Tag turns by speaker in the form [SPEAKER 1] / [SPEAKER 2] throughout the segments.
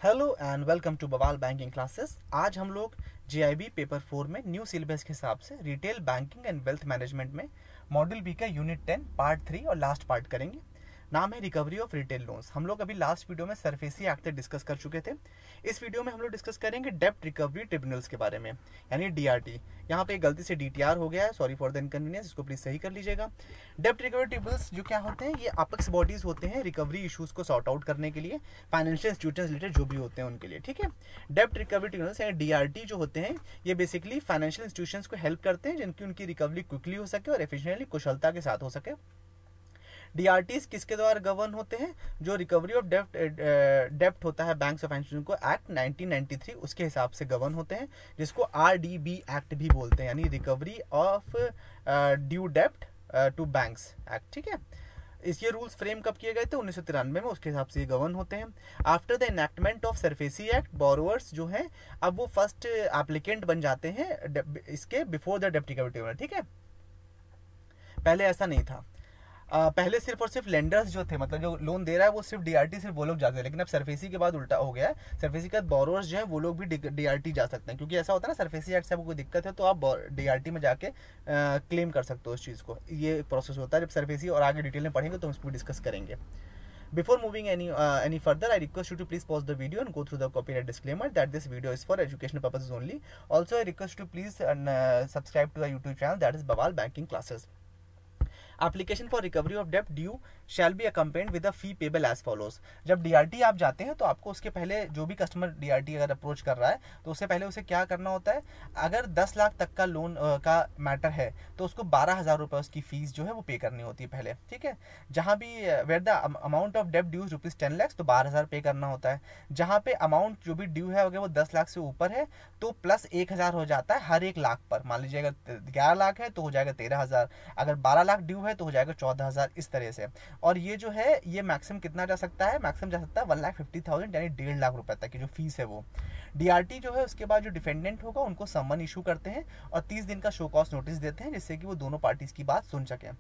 [SPEAKER 1] Hello and welcome to बवाल banking classes. आज हम लोग जीआईबी पेपर 4 में न्यू सिलेबस के हिसाब से retail banking and wealth management में मॉड्यूल बी का यूनिट 10 पार्ट 3 और लास्ट पार्ट करेंगे। नाम है रिकवरी ऑफ रिटेल लोन्स। हम लोग अभी लास्ट वीडियो में सरफेसी एक्ट डिस्कस कर चुके थे। इस वीडियो में हम लोग डिस्कस करेंगे डेब्ट रिकवरी ट्रिब्यूनल्स के बारे में, यानी डीआरटी। यहाँ पे गलती से डीटीआर हो गया है, सॉरी फॉर द इनकन्वीनियंस, इसको प्लीज सही कर लीजिएगा। डेब्ट रिकवरी ट्रिब्यूनल्स जो क्या होते हैं, ये अपेक्स बॉडीज होते हैं रिकवरी इश्यूज को सॉर्ट आउट करने के लिए, फाइनेंशियल इंस्टीट्यूशंस रिलेटेड जो भी होते हैं उनके लिए। ठीक है, डेब्ट रिकवरी ट्रिब्यूनल्स यानी डीआरटी जो होते हैं, ये बेसिकली फाइनेंशियल इंस्टीट्यूशंस को हेल्प करते हैं जिनकी उनकी रिकवरी क्विकली हो सके और एफिशिएंटली कुशलता के साथ हो सके। डीआरटीज किसके द्वारा गवर्न होते हैं? जो रिकवरी ऑफ डेप्ट होता है बैंक्स ऑफ इंस्टीट्यूशन को एक्ट 1993 उसके हिसाब से गवर्न होते हैं, जिसको आरडीबी एक्ट भी बोलते हैं, यानी रिकवरी ऑफ ड्यू डेप्ट टू बैंक्स एक्ट। ठीक है, ये रूल्स फ्रेम कब किए गए थे? 1993 में, उसके हिसाब से ये गवर्न होते हैं। After the enactment of SARFAESI act, borrowers जो है अब वो फर्स्ट एप्लीकेंट बन जाते हैं इसके बिफोर द डेब्ट रिकवरी ट्रिब्यूनल। ठीक है, पहले ऐसा नहीं था। पहले सिर्फ और सिर्फ लेंडर्स जो थे, मतलब जो लोन दे रहा है वो सिर्फ डीआरटी सिर्फ वो लोग जाते हैं, लेकिन अब सरफेसी के बाद उल्टा हो गया है। सरफेसी के बाद बोरोवर्स जो है वो लोग भी डीआरटी जा सकते हैं, क्योंकि ऐसा होता है ना, सरफेसी एक्ट से आपको कोई दिक्कत है तो आप डीआरटी में जाके क्लेम कर सकते हो उस चीज़ को। ये प्रोसेस होता है जब सरफेसी, और आगे डिटेल में पढ़ेंगे तो हम इसको डिस्कस करेंगे। Before moving any further, I request you to please pause the video and go through the copyright disclaimer that this video is for educational purposes only. Also, I request you to please subscribe to the YouTube channel, that is Bawal Banking Classes. Application for recovery of डेब्ट due shall be accompanied with a fee payable as follows. जब DRT आप जाते हैं तो आपको उसके पहले, जो भी कस्टमर डीआरटी अगर अप्रोच कर रहा है तो उससे पहले उसे क्या करना होता है, अगर 10 लाख तक का लोन का मैटर है तो उसको 12,000 रुपये उसकी फीस जो है वो पे करनी होती है पहले। ठीक है, जहाँ भी वेयर द अमाउंट ऑफ डेब्ट ड्यू रुपीज 10 लाख तो 12,000 पे करना होता है। जहाँ पे अमाउंट जो भी ड्यू है अगर वो 10 लाख से ऊपर है तो प्लस 1,000 हो जाता है हर 1 लाख पर। मान लीजिए अगर 11 लाख है तो हो जाएगा 13,000, अगर 12 लाख ड्यू है तो हो जाएगा 14,000, इस तरह से। और ये जो है ये मैक्सिमम कितना जा सकता है? मैक्सिमम जा सकता है 1,50,000 यानी 1.5 लाख रुपए तक की जो फीस है वो। डीआरटी जो है उसके बाद जो डिफेंडेंट होगा उनको समन इशू करते हैं और 30 दिन का शो कॉज नोटिस देते हैं, जिससे कि वो दोनों पार्टीज की बात सुन सकें।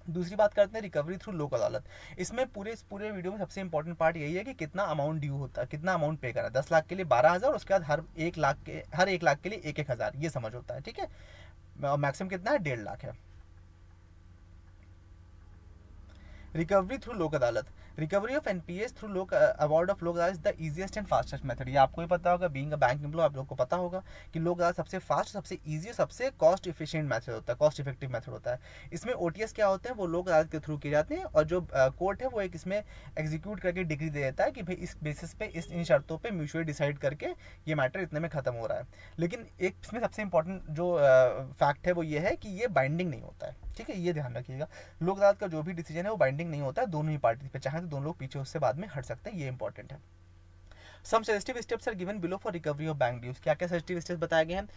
[SPEAKER 1] दूसरी बात करते हैं रिकवरी थ्रू लोक अदालत। इसमें पूरे वीडियो में सबसे इंपॉर्टेंट पार्ट यही है कि कितना अमाउंट ड्यू होता है, कितना अमाउंट पे करना है। 10 लाख के लिए 12,000, उसके बाद हर एक लाख के लिए 1,000, ये समझ होता है। ठीक है, मैक्सिमम कितना है? 1.5 लाख है। रिकवरी थ्रू लोक अदालत, रिकवरी ऑफ एनपीएस थ्रू लोक अवार्ड ऑफ लोक Adalat is the easiest and fastest method. ये आपको ही पता होगा, बीइंग अ बैंक एम्प्लॉय आप लोग को पता होगा कि लोक अदालत सबसे फास्ट, सबसे इजी, सबसे कॉस्ट इफिशिएंट मेथड होता है, कॉस्ट इफेक्टिव मेथड होता है। इसमें ओटीएस क्या होते हैं, वो लोक अदालत के थ्रू किए जाते हैं, और जो कोर्ट है वो एक इसमें एग्जीक्यूट करके डिग्री दे देता है कि भाई इस बेसिस पे, इन शर्तों पे म्यूचुअली डिसाइड करके ये मैटर इतने में खत्म हो रहा है। लेकिन एक इसमें सबसे इंपॉर्टेंट जो फैक्ट है वो ये है कि ये बाइंडिंग नहीं होता है। ठीक है, ये ध्यान रखिएगा, लोक अदालत का जो भी डिसीजन है वो बाइंडिंग नहीं होता है दोनों ही पार्टी पे, चाहे तो दोनों लोग पीछे उससे बाद में हट सकते हैं, ये इंपॉर्टेंट है। Some suggestive steps are given below for recovery of bank dues. क्या क्या suggestive steps बताए गए हैं?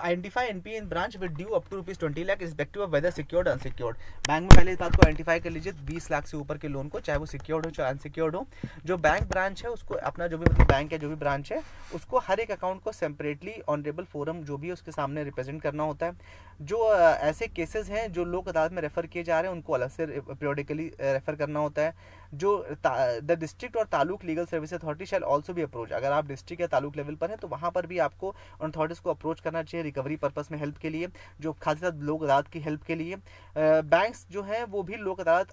[SPEAKER 1] Identify NPA in branch with due up to ₹20 lakh irrespective of whether secured or unsecured. Bank में पहले इस बात को आइडेंटिफाई कर लीजिए, 20 लाख से ऊपर के लोन को, चाहे वो सिक्योर्ड हो चाहे अनसिक्योर्ड हो। जो बैंक ब्रांच है उसको अपना, जो भी मतलब बैंक है जो भी ब्रांच है उसको हर एक अकाउंट को सेपरेटली ऑनरेबल फोरम जो भी है उसके सामने रिप्रेजेंट करना होता है। जो ऐसे केसेस हैं जो लोक अदालत में रेफर किए जा रहे हैं उनको अलग से पीरियोडिकली रेफर करना होता है। जो द डिस्ट्रिक्ट और taluk legal service authority shall also भी अप्रोच, अगर आप डिस्ट्रिक्ट या तालुक लेवल पर है तो वहाँ पर भी आपको उन अथॉरिटीज को अप्रोच करना चाहिए रिकवरी पर्पस में हेल्प के लिए, जो खास साथ लोक अदालत की हेल्प के लिए। बैंक्स जो हैं वो भी लोक अदालत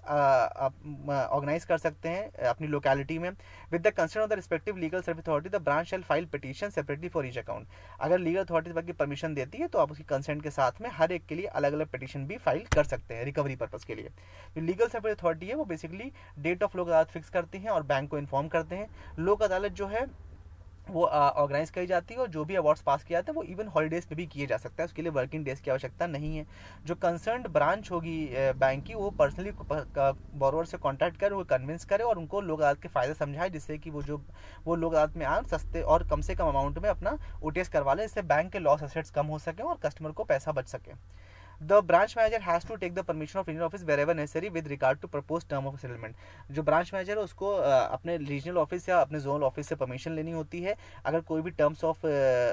[SPEAKER 1] ऑर्गेनाइज कर सकते हैं अपनी लोकेलिटी में। With the concern of the respective legal service authority the branch shall file petition separately for each account. अगर लीगल अथॉरिटीज बाकी परमिशन देती है तो आप उसकी कंसेंट के साथ में हर एक के लिए अलग अलग पिटीशन भी फाइल कर सकते हैं रिकवरी पर्पस के लिए। जो लीगल सर्विस अथॉरिटी है वो बेसिकली डेट ऑफ लोक अदालत फिक्स करती हैं और बैंक को इन्फॉर्म करते हैं। लोक अदालत जो है वो ऑर्गेनाइज करी जाती है और जो भी अवार्ड्स पास किए जाते हैं वो इवन हॉलीडेज पे भी किए जा सकता है, उसके लिए वर्किंग डेज की आवश्यकता नहीं है। जो कंसर्न्ड ब्रांच होगी बैंक की वो पर्सनली बोरोवर से कांटेक्ट करे, वो कन्विंस करे और उनको लोक अदालत के फायदे समझाए, जिससे कि वो लोक अदालत में आए सस्ते और कम से कम अमाउंट में अपना ओटीएस करवा लें, जिससे बैंक के लॉस एसेट्स कम हो सके और कस्टमर को पैसा बच सके। The branch manager has to take the permission of regional office wherever necessary with regard to propose term of settlement. जो ब्रांच मैनेजर है उसको अपने रीजनल ऑफिस या अपने जोनल ऑफिस से परमिशन लेनी होती है अगर कोई भी टर्म्स ऑफ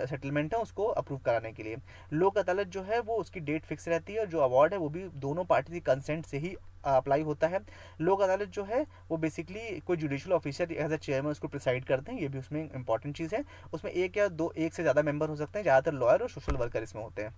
[SPEAKER 1] सेटलमेंट है उसको अप्रूव कराने के लिए। लोक अदालत जो है वो उसकी डेट फिक्स रहती है और जो अवार्ड है वो भी दोनों पार्टी की कंसेंट से ही अप्लाई होता है। लोक अदालत जो है वो बेसिकली कोई judicial officer as a chairman उसको प्रिसाइड करते हैं, ये भी उसमें इंपॉर्टेंट चीज़ है। उसमें एक से ज़्यादा मेंबर हो सकते हैं, ज़्यादातर लॉयर और सोशल वर्कर इसमें होते हैं।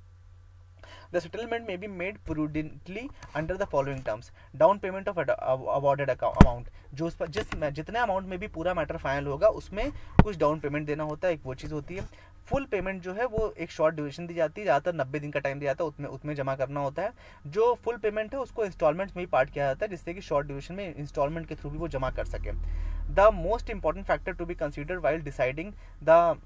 [SPEAKER 1] The settlement may be made prudently under the following terms: down payment of awarded amount, जो जितने अमाउंट में भी पूरा मैटर फाइनल होगा उसमें कुछ डाउन पेमेंट देना होता है, एक वो चीज़ होती है। फुल पेमेंट जो है वो एक शॉर्ट ड्यूरेशन दी जाती है, ज़्यादातर 90 दिन का टाइम दिया जाता है, उसमें जमा करना होता है। जो फुल पेमेंट है उसको इंस्टॉलमेंट्स में ही पार्ट किया जाता है जिससे कि शॉर्ट ड्यूरेशन में इंस्टॉलमेंट के थ्रू भी वो जमा कर सके। The most important factor to be considered while deciding the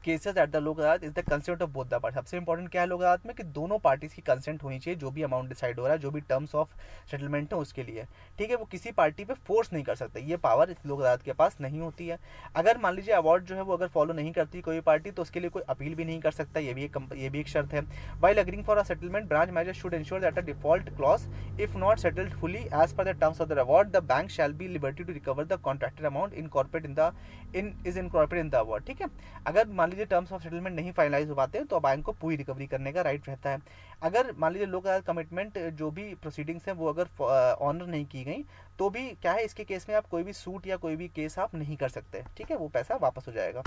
[SPEAKER 1] cases at the Lok Adalat is the consent of both the party. सबसे इंपॉर्टेंट क्या है लोक अदालत में कि दोनों पार्टीज की कंसेंट होनी चाहिए, जो भी अमाउंट डिसाइड हो रहा है, जो भी टर्म्स ऑफ सेटलमेंट है उसके लिए, ठीक है। वो किसी पार्टी पे फोर्स नहीं कर सकते, ये पावर इस लोक अदालत के पास नहीं होती है। अगर मान लीजिए अवार्ड जो है वो अगर फॉलो नहीं करती कोई पार्टी तो उसके लिए कोई अपील भी नहीं कर सकता, ये भी एक शर्त है। While agreeing for a settlement, branch manager should ensure that a default clause if not settled fully as per the terms of the award the bank shall be liberty to recover the contracted amount incorporate in the award, ठीक है। अगर मान लीजिए terms of settlement नहीं finalise हो पाते हैं तो बैंक को पूरी रिकवरी करने का राइट रहता है। अगर मान लीजिए लोक अदालत कमिटमेंट जो भी प्रोसीडिंग्स हैं वो अगर ऑनर नहीं की गई तो भी क्या है, इसके केस में आप कोई भी सूट या कोई भी केस आप नहीं कर सकते, ठीक है, वो पैसा वापस हो जाएगा।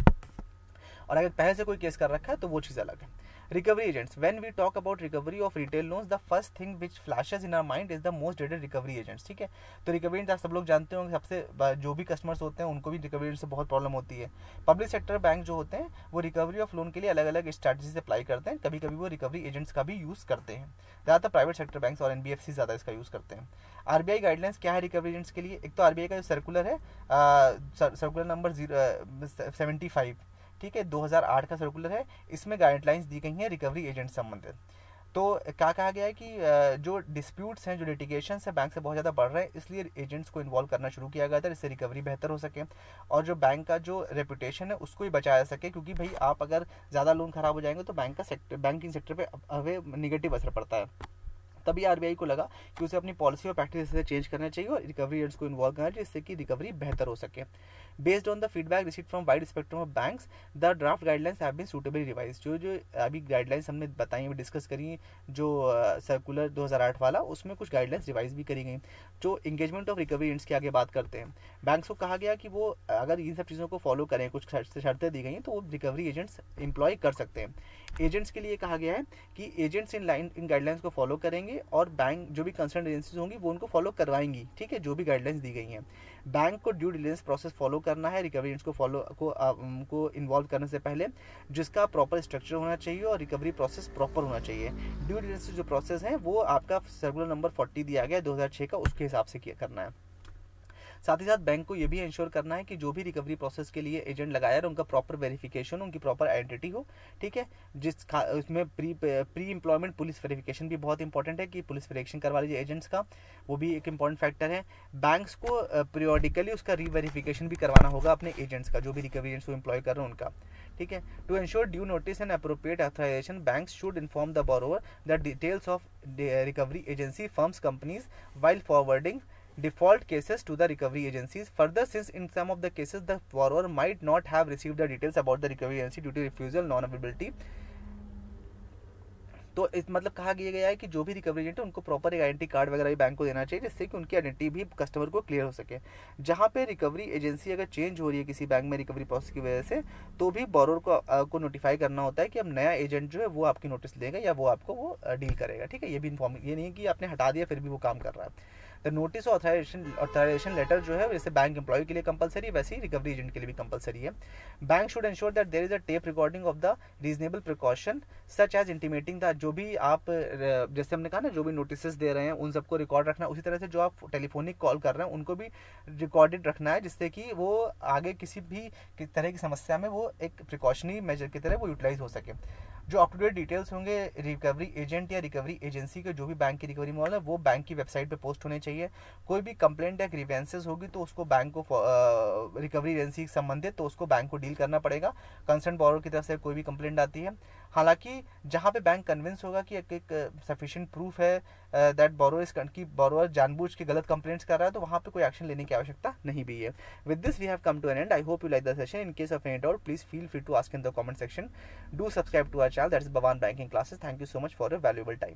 [SPEAKER 1] और अगर पहले से कोई केस कर रखा है तो वो चीज़ अलग है। Recovery agents, when we talk about recovery of retail loans the first thing which flashes in our mind is the most dreaded recovery agents, ठीक है। तो रिकवरी एजेंट्स आप सब लोग जानते होंगे, सबसे जो भी कस्टमर्स होते हैं उनको भी रिकवरी एजेंट से बहुत प्रॉब्लम होती है। पब्लिक सेक्टर बैंक जो होते हैं वो रिकवरी ऑफ लोन के लिए अलग अलग स्ट्रैटेजीज अप्लाई करते हैं, कभी कभी वो रिकवरी एजेंट्स का भी यूज़ करते हैं। ज़्यादातर प्राइवेट सेक्टर बैंक और NBFC ज़्यादा इसका यूज़ करते हैं। RBI गाइडलाइंस क्या है रिकवरी एजेंट्स के लिए? एक तो RBI का जो सर्कुलर है, सर्कुलर नंबर 75, ठीक है, 2008 का सर्कुलर है, इसमें गाइडलाइंस दी गई हैं रिकवरी एजेंट संबंधित। तो क्या कहा गया है कि जो डिस्प्यूट्स हैं, जो लिटिगेशंस हैं बैंक से बहुत ज़्यादा बढ़ रहे हैं, इसलिए एजेंट्स को इन्वॉल्व करना शुरू किया गया था जिससे रिकवरी बेहतर हो सके और जो बैंक का जो रेपुटेशन है उसको ही बचाया जा सके, क्योंकि भाई आप अगर ज़्यादा लोन खराब हो जाएंगे तो बैंकिंग सेक्टर पर नेगेटिव असर पड़ता है। तभी RBI को लगा कि उसे अपनी पॉलिसी और प्रैक्टिस से चेंज करना चाहिए और रिकवरी एजेंट्स को इन्वॉल्व करना चाहिए जिससे कि रिकवरी बेहतर हो सके। Based on the feedback received from wide spectrum of banks the draft guidelines have been suitably revise. जो अभी गाइडलाइंस हमने बताई, डिस्कस करी, जो सर्कुलर 2008 वाला, उसमें कुछ गाइडलाइंस रिवाइज भी करी गई जो इंगेजमेंट ऑफ रिकवरी एजेंट्स के आगे बात करते हैं। बैंक्स को कहा गया कि वो अगर इन सब चीज़ों को फॉलो करें, कुछ शर्तें दी गई हैं, तो वो रिकवरी एजेंट्स एम्प्लॉय कर सकते हैं। एजेंट्स के लिए कहा गया है कि एजेंट्स इन गाइडलाइंस को फॉलो करेंगे और बैंक जो भी कंसर्न एजेंसीज होंगी वो उनको फॉलो करवाएंगी, ठीक है, जो भी गाइडलाइंस दी गई हैं। बैंक को ड्यू डिलिजेंस प्रोसेस फॉलो करना है रिकवरी एजेंट्स को इन्वॉल्व करने से पहले, जिसका प्रॉपर स्ट्रक्चर होना चाहिए और रिकवरी प्रोसेस प्रॉपर होना चाहिए। ड्यू डिलिजेंस जो प्रोसेस है वो आपका सर्कुलर नंबर 40 दिया गया 2006 का, उसके हिसाब से करना है। साथ ही साथ बैंक को ये भी इंश्योर करना है कि जो भी रिकवरी प्रोसेस के लिए एजेंट लगाया है उनका प्रॉपर वेरिफिकेशन, उनकी प्रॉपर आइडेंटिटी हो, ठीक है। उसमें प्री एम्प्लॉयमेंट पुलिस वेरिफिकेशन भी बहुत इंपॉर्टेंट है कि पुलिस वेरिफिकेशन करवा लीजिए एजेंट्स का, वो भी एक इंपॉर्टेंट फैक्टर है। बैंक्स को पीरियोडिकली उसका रीवेरिफिकेशन भी करवाना होगा अपने एजेंट्स का, जो भी रिकवरी एजेंट्स को एम्प्लॉय कर रहे हैं उनका, ठीक है। To ensure due notice and appropriate authorisation, banks should inform the borrower the details of recovery agency firms companies while forwarding default cases to the recovery agencies. Further, since in some of the cases the borrower might not have received the details about the recovery agency due to refusal, non-availability, तो इस मतलब कहा गया है कि जो भी recovery agent है उनको प्रॉपर एक आइडेंटिटी कार्ड वगैरह भी बैंक को देना चाहिए जिससे कि उनकी आइडेंटिटी भी कस्टमर को क्लियर हो सके। जहाँ पे रिकवरी एजेंसी अगर चेंज हो रही है किसी बैंक में रिकवरी प्रोसेस की वजह से, तो भी बोरोवर को नोटिफाई करना होता है कि अब नया एजेंट जो है वो आपकी नोटिस लेगा या वो आपको वो डील करेगा, ठीक है। ये भी इन्फॉर्म, ये नहीं कि आपने हटा दिया फिर भी वो काम कर रहा है। द नोटिस ऑथराइजेशन लेटर जो है जैसे बैंक एम्प्लॉय के लिए कंपलसरी, वैसे ही रिकवरी एजेंट के लिए भी कंपलसरी है। Bank should ensure that there is a tape recording of the reasonable precaution such as intimating the, जो भी आप जैसे हमने कहा ना, जो भी नोटिस दे रहे हैं उन सबको रिकॉर्ड रखना है। उसी तरह से जो आप टेलीफोनिक कॉल कर रहे हैं उनको भी रिकॉर्डेड रखना है जिससे कि वो आगे किसी भी तरह की समस्या में वो एक प्रिकॉशनरी मेजर की तरह वो यूटिलाइज हो सके। जो अप टू डेट डिटेल्स होंगे रिकवरी एजेंट या रिकवरी एजेंसी के जो भी बैंक की रिकवरी मॉडल है वो बैंक की वेबसाइट पे पोस्ट होने चाहिए। कोई भी कंप्लेंट या ग्रीवेंसेस होगी तो उसको बैंक को रिकवरी एजेंसी से संबंधित तो उसको बैंक को डील करना पड़ेगा। कंसर्न बोरोवर की तरफ से कोई भी कंप्लेंट आती है, हालांकि जहाँ पे बैंक कन्विंस होगा कि एक सफिशिएंट प्रूफ है दैट बोरोअर जानबूझ के गलत कंप्लेंट्स कर रहा है, तो वहाँ पे कोई एक्शन लेने की आवश्यकता नहीं भी है. With this we have come to an end. I hope you like the session. In case of any doubt please feel free to ask in the comment section. Do subscribe to our channel, that is Bhavan banking classes. Thank you so much for your valuable time.